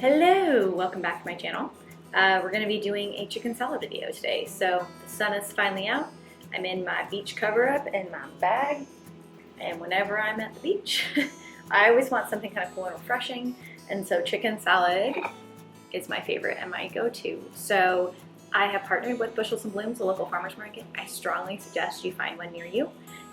Hello, welcome back to my channel. We're going to be doing a chicken salad video today. So the sun is finally out. I'm in my beach cover-up and my bag, and whenever I'm at the beach, I always want something kind of cool and refreshing, and so chicken salad is my favorite and my go-to. So I have partnered with Bushels and Blooms, a local farmer's market. I strongly suggest you find one near you,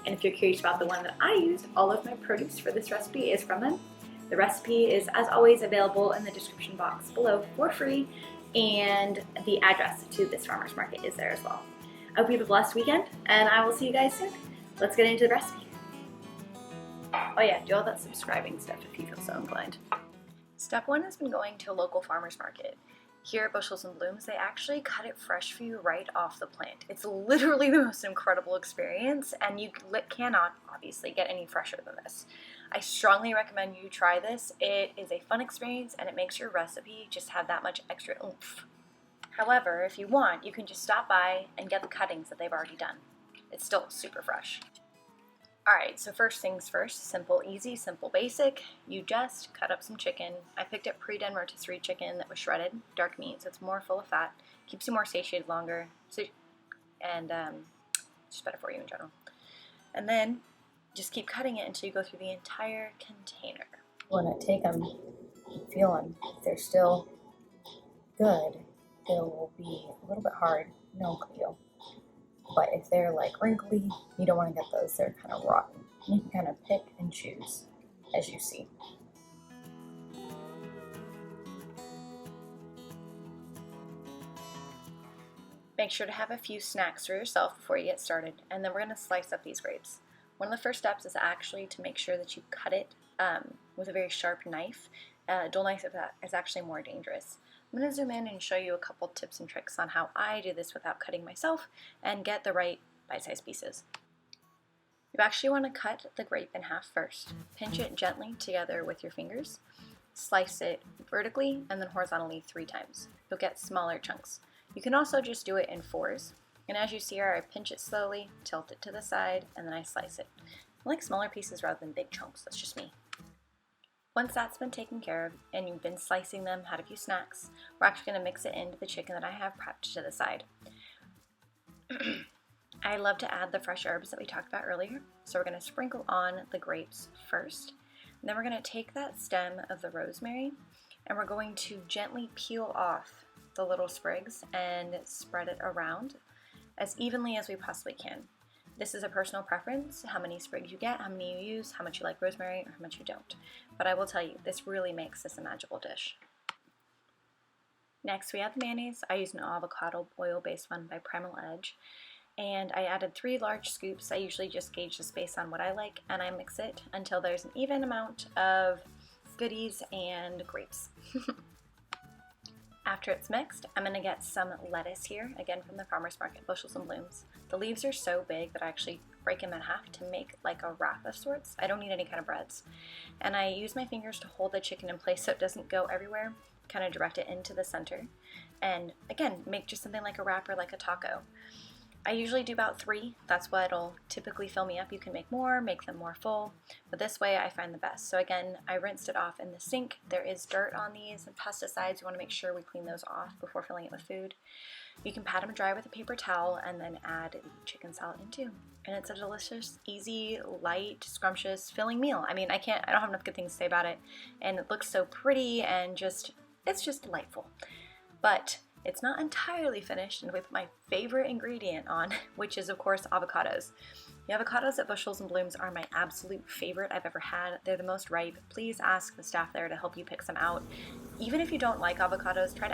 and if you're curious about the one that I used, all of my produce for this recipe is from them. The recipe is, as always, available in the description box below for free, and the address to this farmer's market is there as well. I hope you have a blessed weekend, and I will see you guys soon. Let's get into the recipe. Oh yeah, do all that subscribing stuff if you feel so inclined. Step one has been going to a local farmer's market. Here at Bushels and Blooms, they actually cut it fresh for you right off the plant. It's literally the most incredible experience, and you cannot obviously get any fresher than this. I strongly recommend you try this. It is a fun experience, and it makes your recipe just have that much extra oomph. However, if you want, you can just stop by and get the cuttings that they've already done. It's still super fresh. Alright, so first things first, simple, easy, simple, basic. You just cut up some chicken. I picked up pre-done rotisserie chicken that was shredded, dark meat, so it's more full of fat, keeps you more satiated longer, and just better for you in general. And then just keep cutting it until you go through the entire container. You want to take them, feel them. If they're still good, they will be a little bit hard, no peel. But if they're like wrinkly, you don't want to get those. They're kind of rotten. You can kind of pick and choose as you see. Make sure to have a few snacks for yourself before you get started, and then we're going to slice up these grapes. One of the first steps is actually to make sure that you cut it with a very sharp knife. A dull knife is actually more dangerous. I'm going to zoom in and show you a couple tips and tricks on how I do this without cutting myself and get the right bite-sized pieces. You actually want to cut the grape in half first. Pinch it gently together with your fingers. Slice it vertically and then horizontally 3 times. You'll get smaller chunks. You can also just do it in 4s. And as you see here, I pinch it slowly, tilt it to the side, and then I slice it. I like smaller pieces rather than big chunks. That's just me. Once that's been taken care of and you've been slicing them, had a few snacks, we're actually going to mix it into the chicken that I have prepped to the side. I love to add the fresh herbs that we talked about earlier, so we're going to sprinkle on the grapes first. And then we're going to take that stem of the rosemary and we're going to gently peel off the little sprigs and spread it around as evenly as we possibly can. This is a personal preference, how many sprigs you get, how many you use, how much you like rosemary, or how much you don't. But I will tell you, this really makes this a magical dish. Next, we have the mayonnaise. I use an avocado oil-based one by Primal Edge. And I added 3 large scoops. I usually just gauge this based on what I like, and I mix it until there's an even amount of goodies and grapes. After it's mixed, I'm going to get some lettuce here, again from the farmer's market, Bushels and Blooms. The leaves are so big that I actually break them in half to make like a wrap of sorts. I don't need any kind of breads. And I use my fingers to hold the chicken in place so it doesn't go everywhere, kind of direct it into the center. And again, make just something like a wrap or like a taco. I usually do about 3. That's what'll typically fill me up. You can make more, make them more full, but this way I find the best. So again, I rinsed it off in the sink. There is dirt on these and pesticides. You want to make sure we clean those off before filling it with food. You can pat them dry with a paper towel and then add the chicken salad into. And it's a delicious, easy, light, scrumptious, filling meal. I mean, I don't have enough good things to say about it. And it looks so pretty and it's just delightful. But it's not entirely finished, and we put my favorite ingredient on, which is, of course, avocados. The avocados at Bushels and Blooms are my absolute favorite I've ever had. They're the most ripe. Please ask the staff there to help you pick some out. Even if you don't like avocados, try to